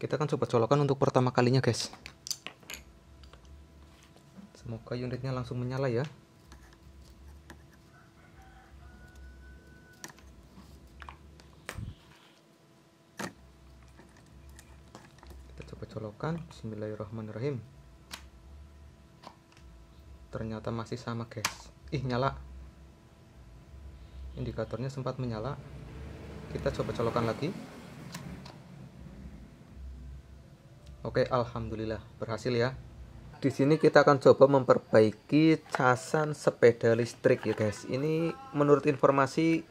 Kita akan coba colokan untuk pertama kalinya, guys. Semoga unitnya langsung menyala ya. Kita coba colokan. Bismillahirrahmanirrahim. Ternyata masih sama, guys. Ih, nyala. Indikatornya sempat menyala. Kita coba colokan lagi. Oke, alhamdulillah berhasil ya. Di sini kita akan coba memperbaiki casan sepeda listrik ya, guys. Ini menurut informasi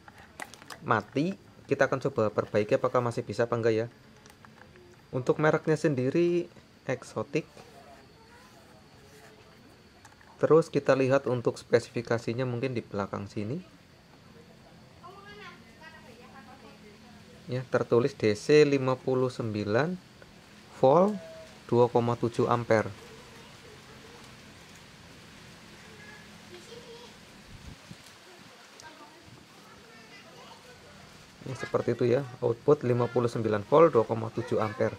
mati. Kita akan coba perbaiki apakah masih bisa apa enggak ya. Untuk mereknya sendiri eksotik. Terus kita lihat untuk spesifikasinya mungkin di belakang sini. Ya, tertulis DC 59 volt 2,7 ampere. Ini seperti itu ya, output 59 volt 2,7 ampere.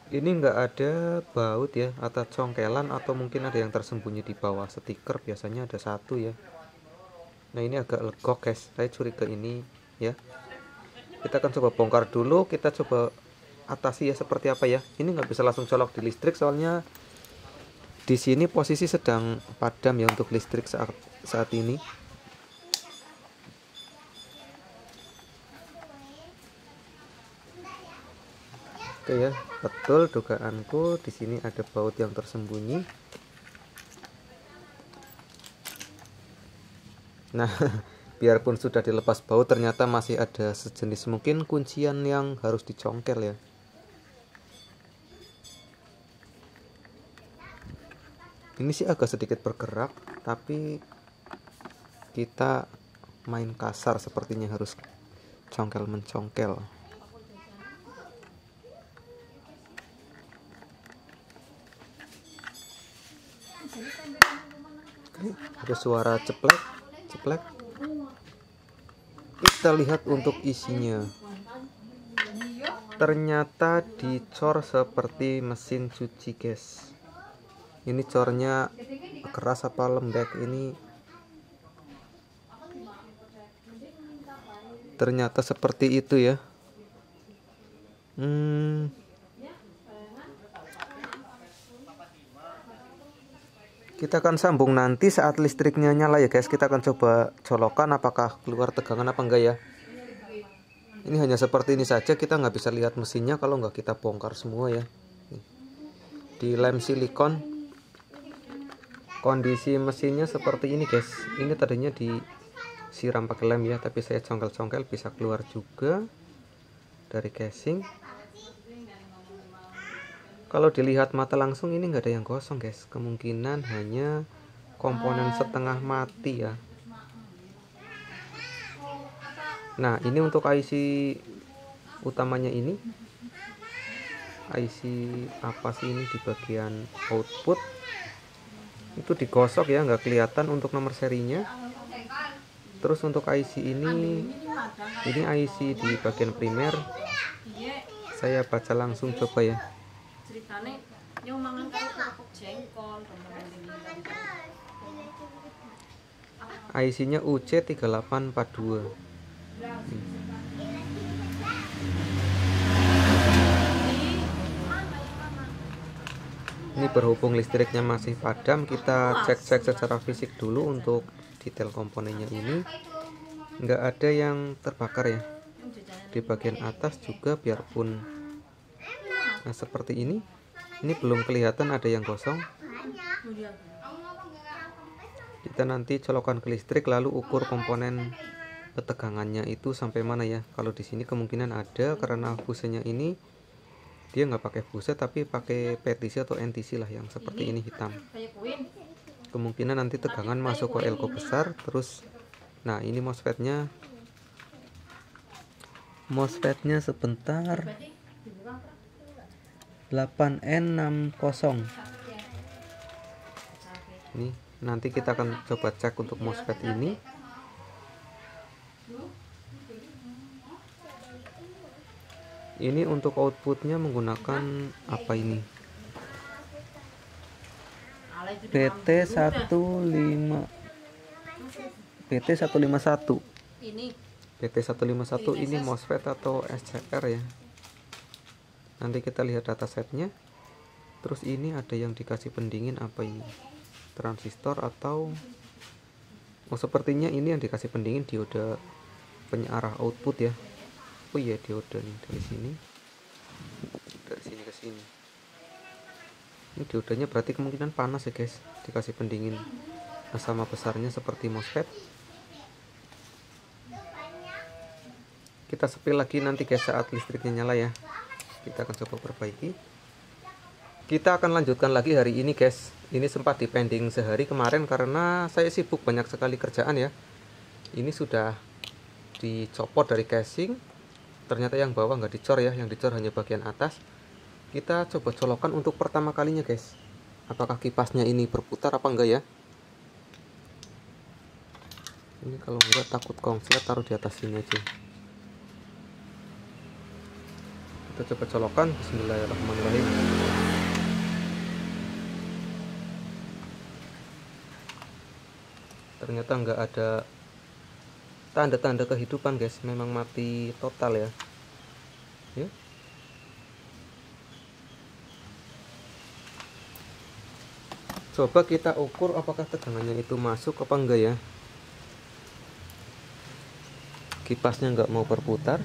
Ini enggak ada baut ya atau congkelan, atau mungkin ada yang tersembunyi di bawah stiker, biasanya ada satu ya. Nah, ini agak legok, guys, saya curiga ini ya. Kita akan coba bongkar dulu, kita coba atasi ya seperti apa ya. Ini nggak bisa langsung colok di listrik soalnya di sini posisi sedang padam ya untuk listrik saat ini. Oke ya, betul dugaanku, di sini ada baut yang tersembunyi. Nah, biarpun sudah dilepas baut, ternyata masih ada sejenis mungkin kuncian yang harus dicongkel ya. Ini sih agak sedikit bergerak, tapi kita main kasar sepertinya, harus congkel mencongkel. Oke, ada suara ceplek, ceplek. Kita lihat untuk isinya. Ternyata dicor seperti mesin cuci, guys. Ini cornya keras apa lembek ini? Ternyata seperti itu ya. Kita akan sambung nanti saat listriknya nyala ya, guys. Kita akan coba colokan apakah keluar tegangan apa enggak ya. Ini hanya seperti ini saja, kita nggak bisa lihat mesinnya kalau nggak kita bongkar semua ya. Di lem silikon kondisi mesinnya seperti ini, guys. Ini tadinya disiram pakai lem ya, tapi saya congkel-congkel bisa keluar juga dari casing. Kalau dilihat mata langsung ini nggak ada yang kosong, guys. Kemungkinan hanya komponen setengah mati ya. Nah, ini untuk IC utamanya ini. IC apa sih ini di bagian output? Itu digosok ya, nggak kelihatan untuk nomor serinya. Terus untuk IC ini IC di bagian primer. Saya baca langsung coba ya. IC-nya UC3842. Ini berhubung listriknya masih padam, kita cek-cek secara fisik dulu untuk detail komponennya ini. Nggak ada yang terbakar ya. Di bagian atas juga biarpun seperti ini belum kelihatan ada yang gosong. Kita nanti colokan ke listrik lalu ukur komponen ketegangannya itu sampai mana ya. Kalau di sini kemungkinan ada, karena busanya ini dia nggak pakai busa tapi pakai PTC atau NTC lah yang seperti ini hitam. Kemungkinan nanti tegangan masuk ke elko besar. Terus nah ini MOSFET-nya sebentar, 8N60. Ini nanti kita akan coba cek untuk MOSFET ini. Ini untuk outputnya menggunakan apa ini, BT151 ini MOSFET atau SCR ya. Nanti kita lihat datasetnya. Terus ini ada yang dikasih pendingin, apa ini, transistor atau sepertinya ini yang dikasih pendingin dioda penyearah output ya. Oh iya, dioda nih, dari sini ke sini. Ini diodanya berarti kemungkinan panas ya guys, dikasih pendingin. Nah, sama besarnya seperti MOSFET. Kita sepil lagi nanti guys saat listriknya nyala ya. Kita akan coba perbaiki. Kita akan lanjutkan lagi hari ini guys. Ini sempat dipending sehari kemarin karena saya sibuk, banyak sekali kerjaan ya. Ini sudah dicopot dari casing. Ternyata yang bawah nggak dicor ya, yang dicor hanya bagian atas. Kita coba colokan untuk pertama kalinya guys. Apakah kipasnya ini berputar apa enggak ya? Ini kalau enggak takut konslet, taruh di atas sini aja. Kita coba colokan. Bismillahirrahmanirrahim. Ternyata nggak ada tanda-tanda kehidupan guys, memang mati total ya. Coba kita ukur apakah tegangannya itu masuk apa enggak ya. Kipasnya nggak mau berputar.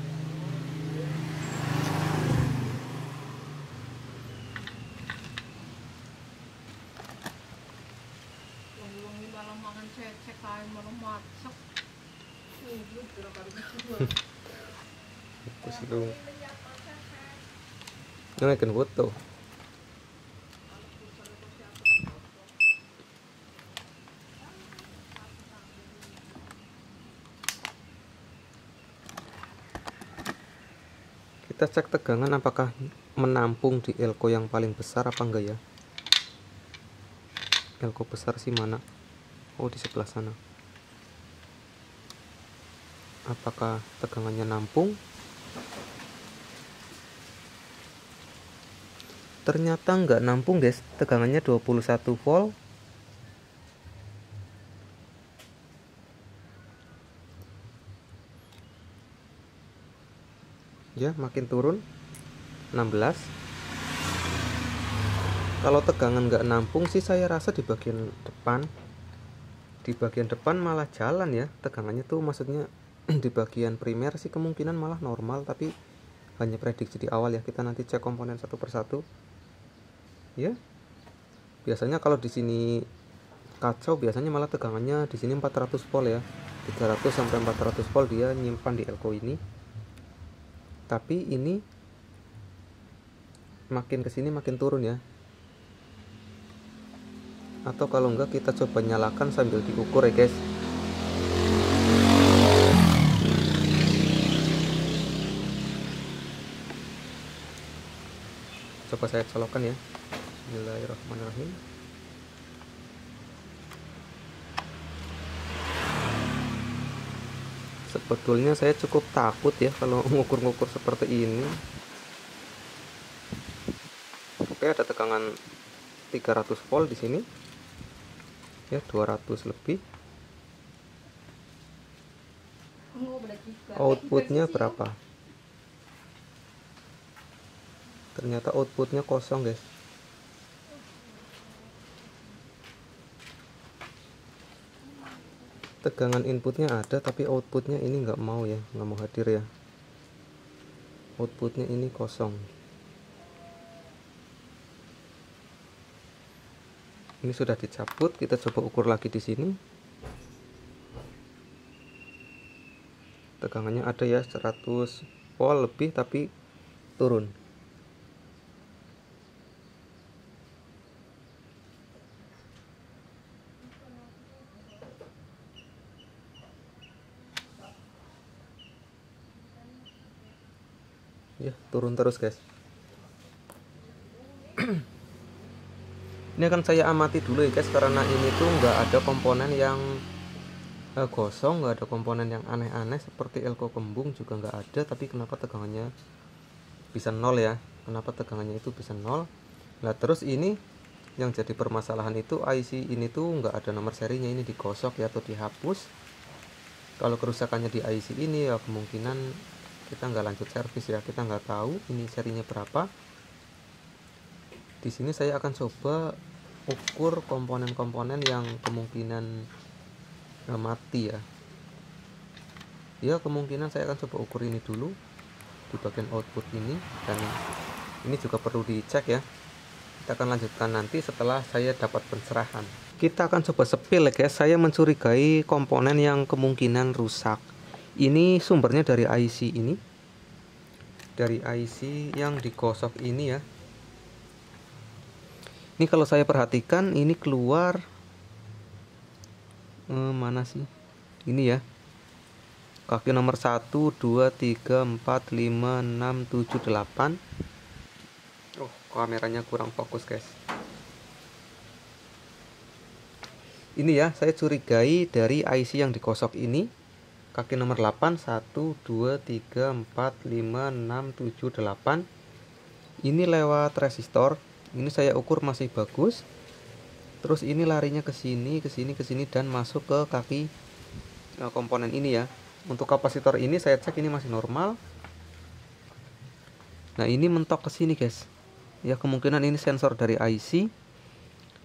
Ngeliatin foto. Kita cek tegangan apakah menampung di elko yang paling besar apa enggak ya. Elko besar sih mana? Oh, di sebelah sana. Apakah tegangannya nampung? Ternyata nggak nampung guys, tegangannya 21 volt. Ya, makin turun 16. Kalau tegangan nggak nampung sih saya rasa di bagian depan. Di bagian depan malah jalan ya tegangannya tuh, maksudnya di bagian primer sih kemungkinan malah normal, tapi hanya prediksi di awal ya. Kita nanti cek komponen satu persatu. Ya. Biasanya kalau di sini kacau, biasanya malah tegangannya di sini 400 volt ya. 300 sampai 400 volt dia nyimpan di elko ini. Tapi ini makin kesini makin turun ya. Atau kalau enggak kita coba nyalakan sambil diukur ya guys. Coba saya colokan ya. Bismillahirrahmanirrahim. Sebetulnya saya cukup takut ya kalau ngukur-ngukur seperti ini. Oke, ada tegangan 300 volt di sini. Ya, 200 lebih. Outputnya berapa? Ternyata outputnya kosong guys. Tegangan inputnya ada tapi outputnya ini nggak mau ya, nggak mau hadir ya. Outputnya ini kosong. Ini sudah dicabut, kita coba ukur lagi di sini. Tegangannya ada ya, 100 volt lebih tapi turun. Ya, turun terus guys. Ini akan saya amati dulu ya guys, karena ini tuh nggak ada komponen yang gosong, nggak ada komponen yang aneh-aneh seperti elko kembung juga nggak ada, tapi kenapa tegangannya bisa nol ya. Kenapa tegangannya itu bisa nol? Nah terus ini yang jadi permasalahan itu IC ini tuh nggak ada nomor serinya, ini digosok ya atau dihapus. Kalau kerusakannya di IC ini ya kemungkinan kita nggak lanjut servis ya, kita nggak tahu ini serinya berapa. Di sini saya akan coba ukur komponen-komponen yang kemungkinan mati ya. Ya kemungkinan saya akan coba ukur ini dulu di bagian output ini, dan ini juga perlu dicek ya. Kita akan lanjutkan nanti setelah saya dapat pencerahan. Kita akan coba sepil ya guys. Saya mencurigai komponen yang kemungkinan rusak. Ini sumbernya dari IC ini, dari IC yang digosok ini ya. Ini kalau saya perhatikan ini keluar mana sih? Ini ya. Kaki nomor 1, 2, 3, 4, 5, 6, 7, 8. Oh, kameranya kurang fokus guys. Ini ya, saya curigai dari IC yang digosok ini. Kaki nomor 8, 1, 2, 3, 4, 5, 6, 7, 8. Ini lewat resistor. Ini saya ukur masih bagus. Terus ini larinya ke sini, ke sini, ke sini, dan masuk ke kaki komponen ini ya. Untuk kapasitor ini saya cek ini masih normal. Nah ini mentok ke sini guys. Ya kemungkinan ini sensor dari IC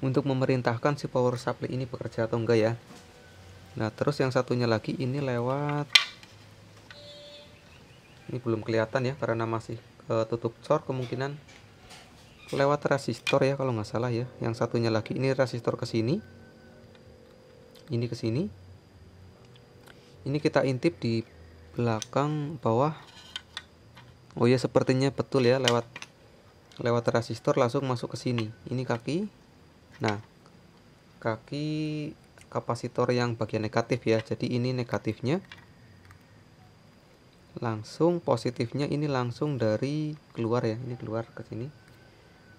untuk memerintahkan si power supply ini bekerja atau enggak ya. Nah terus yang satunya lagi ini lewat, ini belum kelihatan ya karena masih tutup cor, kemungkinan lewat resistor ya kalau nggak salah ya. Yang satunya lagi ini resistor ke sini, ini ke sini. Ini kita intip di belakang bawah. Oh ya sepertinya betul ya, lewat resistor langsung masuk ke sini. Ini kaki. Nah, kaki kapasitor yang bagian negatif ya. Jadi ini negatifnya. Langsung positifnya ini langsung dari keluar ya. Ini keluar ke sini.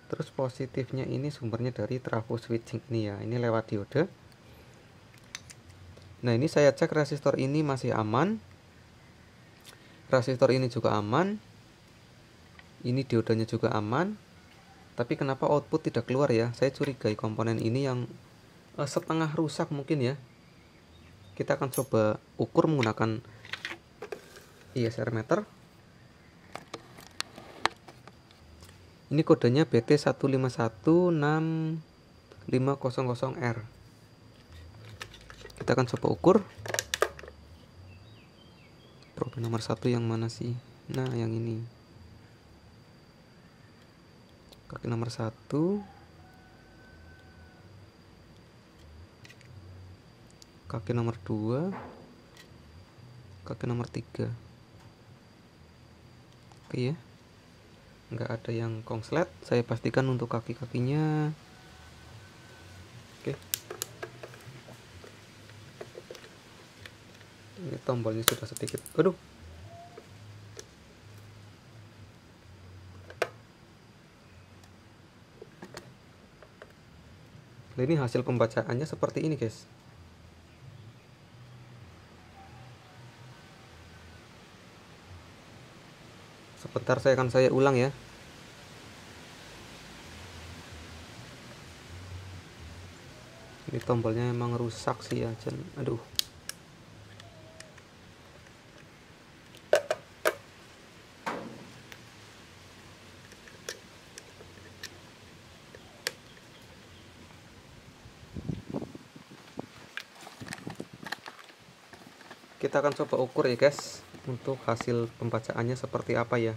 Terus positifnya ini sumbernya dari trafo switching ini ya. Ini lewat diode. Nah, ini saya cek resistor ini masih aman. Resistor ini juga aman. Ini diodenya juga aman. Tapi kenapa output tidak keluar ya? Saya curigai komponen ini yang setengah rusak mungkin ya. Kita akan coba ukur menggunakan ISR meter. Ini kodenya BT1516500R. Kita akan coba ukur. Probe nomor 1 yang mana sih? Nah, yang ini. Kaki nomor 1, kaki nomor 2, kaki nomor 3. Oke ya, nggak ada yang kongslet. Saya pastikan untuk kaki-kakinya. Oke, ini tombolnya sudah sedikit, aduh. Nah, ini hasil pembacaannya seperti ini guys. Sebentar saya ulang ya. Ini tombolnya emang rusak sih ya, aduh. Kita akan coba ukur ya guys, untuk hasil pembacaannya seperti apa ya.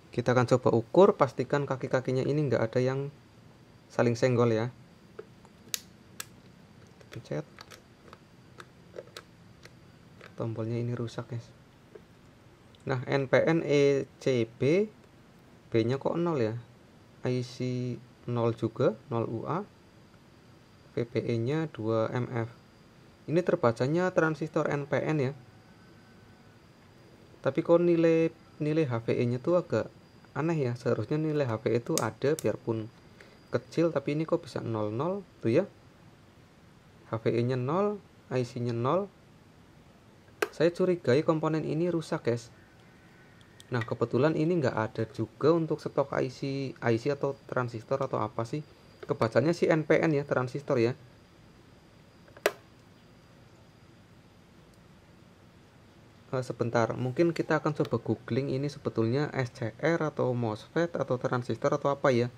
Kita akan coba ukur, pastikan kaki-kakinya ini nggak ada yang saling senggol ya. Pencet. Tombolnya ini rusak guys. Nah, NPN ECB, B-nya kok 0 ya. IC 0 juga, 0 UA. VPE-nya 2 MF. Ini terbacanya transistor NPN ya. Tapi kok nilai HVE-nya tuh agak aneh ya. Seharusnya nilai HVE itu ada biarpun kecil, tapi ini kok bisa 00 tuh ya. HVE-nya 0, IC-nya 0. Saya curigai komponen ini rusak, guys. Nah, kebetulan ini nggak ada juga untuk stok IC atau transistor atau apa sih. Kebacanya sih NPN ya, transistor ya. Sebentar, mungkin kita akan coba googling ini sebetulnya SCR atau MOSFET atau transistor atau apa ya.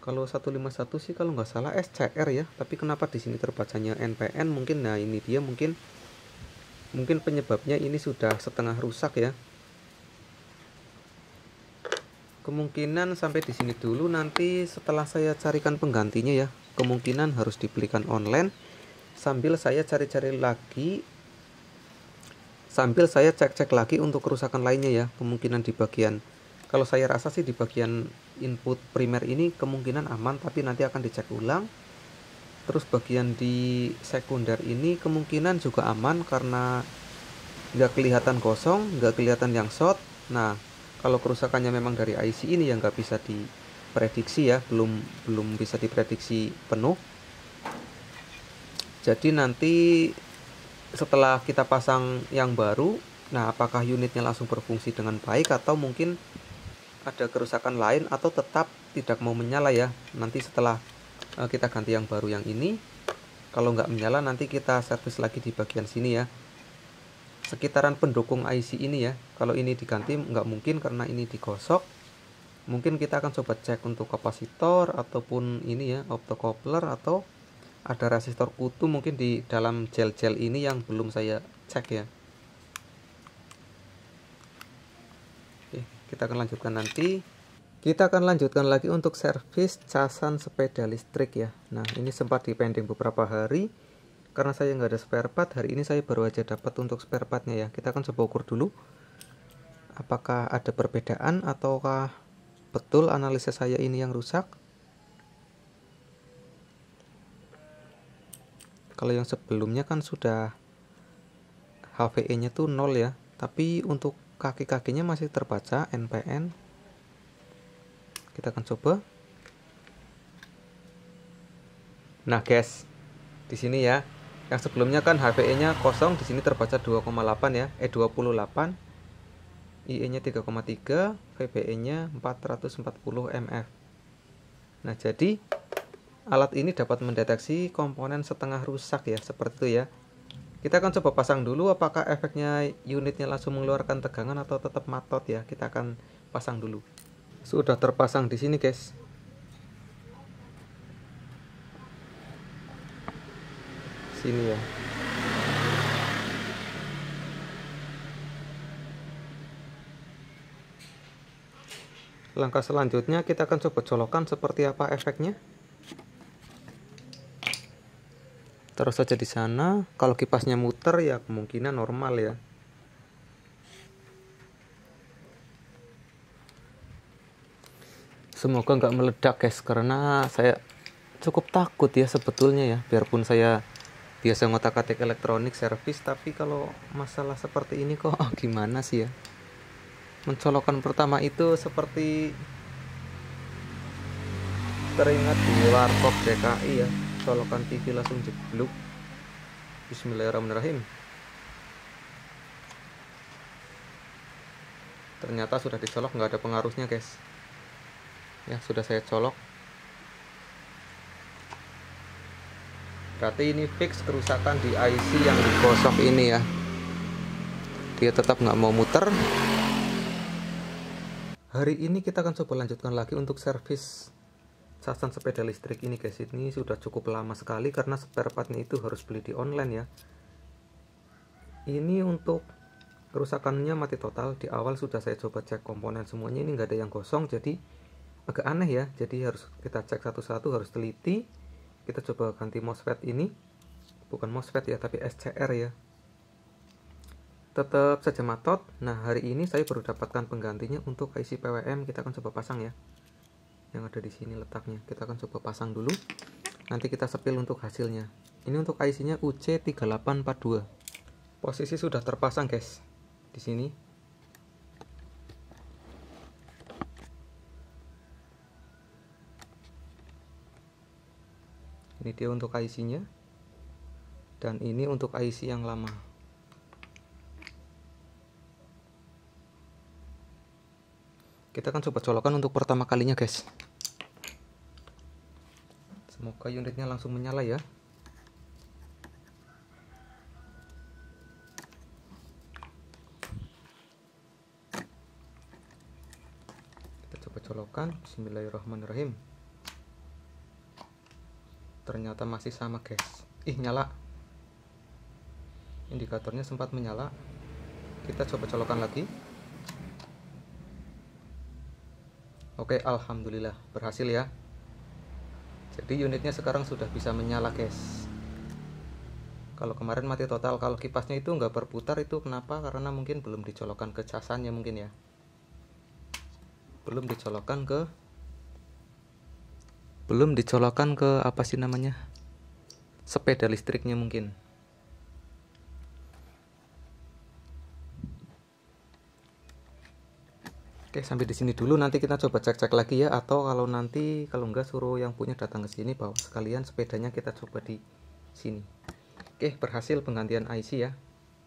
Kalau 151 sih kalau nggak salah SCR ya, tapi kenapa di sini terbacanya NPN? Mungkin, nah ini dia, mungkin penyebabnya ini sudah setengah rusak ya. Kemungkinan sampai di sini dulu, nanti setelah saya carikan penggantinya ya, kemungkinan harus dibelikan online sambil saya cari-cari lagi, sambil saya cek-cek lagi untuk kerusakan lainnya ya. Kemungkinan di bagian, kalau saya rasa sih di bagian input primer ini kemungkinan aman, tapi nanti akan dicek ulang. Terus bagian di sekunder ini kemungkinan juga aman karena nggak kelihatan kosong, nggak kelihatan yang short. Nah, kalau kerusakannya memang dari IC ini yang nggak bisa diprediksi ya, belum bisa diprediksi penuh. Jadi nanti setelah kita pasang yang baru, nah apakah unitnya langsung berfungsi dengan baik atau mungkin ada kerusakan lain atau tetap tidak mau menyala ya. Nanti setelah kita ganti yang baru yang ini, kalau nggak menyala nanti kita servis lagi di bagian sini ya, sekitaran pendukung IC ini ya. Kalau ini diganti nggak mungkin karena ini digosok. Mungkin kita akan coba cek untuk kapasitor ataupun ini ya, optocoupler, atau ada resistor kutu mungkin di dalam gel-gel ini yang belum saya cek ya. Oke, kita akan lanjutkan nanti. Kita akan lanjutkan lagi untuk servis casan sepeda listrik ya. Nah, ini sempat dipending beberapa hari karena saya nggak ada spare part. Hari ini saya baru aja dapat untuk spare partnya ya. Kita akan coba ukur dulu apakah ada perbedaan ataukah betul analisa saya ini yang rusak. Kalau yang sebelumnya kan sudah HVE nya tuh 0 ya, tapi untuk kaki-kakinya masih terbaca NPN. Kita akan coba. Nah guys, di sini ya, yang sebelumnya kan HVE nya kosong, di sini terbaca 2,8 ya, 28, IE nya 3,3, VBE nya 440 mF. Nah, jadi alat ini dapat mendeteksi komponen setengah rusak ya, seperti itu ya. Kita akan coba pasang dulu apakah efeknya unitnya langsung mengeluarkan tegangan atau tetap matot ya. Kita akan pasang dulu. Sudah terpasang di sini, guys. Sini ya. Langkah selanjutnya kita akan coba colokan seperti apa efeknya. Terus saja di sana. Kalau kipasnya muter ya kemungkinan normal ya. Semoga nggak meledak guys, karena saya cukup takut ya sebetulnya ya. Biarpun saya biasa ngotak-atik elektronik servis, tapi kalau masalah seperti ini kok gimana sih ya. Mencolokan pertama itu seperti teringat di warkop DKI ya. Colokan TV langsung jeblok. Bismillahirrahmanirrahim. Ternyata sudah dicolok nggak ada pengaruhnya guys. Ya sudah saya colok. Berarti ini fix kerusakan di IC yang digosok ini ya. Dia tetap nggak mau muter. Hari ini kita akan coba lanjutkan lagi untuk servis casan sepeda listrik ini guys. Ini sudah cukup lama sekali karena spare partnya itu harus beli di online ya. Ini untuk kerusakannya mati total. Di awal sudah saya coba cek komponen semuanya, ini nggak ada yang gosong, jadi agak aneh ya. Jadi harus kita cek satu-satu, harus teliti. Kita coba ganti MOSFET ini, bukan MOSFET ya tapi SCR ya, tetap saja matot. Nah, hari ini saya baru dapatkan penggantinya untuk IC PWM. Kita akan coba pasang ya, yang ada di sini letaknya. Kita akan coba pasang dulu, nanti kita sepil untuk hasilnya. Ini untuk IC nya UC3842. Posisi sudah terpasang guys di sini. Ini dia untuk IC nya. Dan ini untuk IC yang lama. Kita akan coba colokan untuk pertama kalinya, guys. Semoga unitnya langsung menyala ya. Kita coba colokan. Bismillahirrahmanirrahim. Ternyata masih sama, guys. Ih, nyala. Indikatornya sempat menyala. Kita coba colokan lagi. Oke, alhamdulillah berhasil ya. Jadi unitnya sekarang sudah bisa menyala, guys. Kalau kemarin mati total, kalau kipasnya itu nggak berputar, itu kenapa? Karena mungkin belum dicolokkan ke casannya mungkin ya. Belum dicolokkan ke apa sih namanya? Sepeda listriknya mungkin. Oke, sampai di sini dulu. Nanti kita coba cek-cek lagi ya. Atau kalau enggak suruh yang punya datang ke sini, bawa sekalian sepedanya kita coba di sini. Oke, berhasil penggantian IC ya.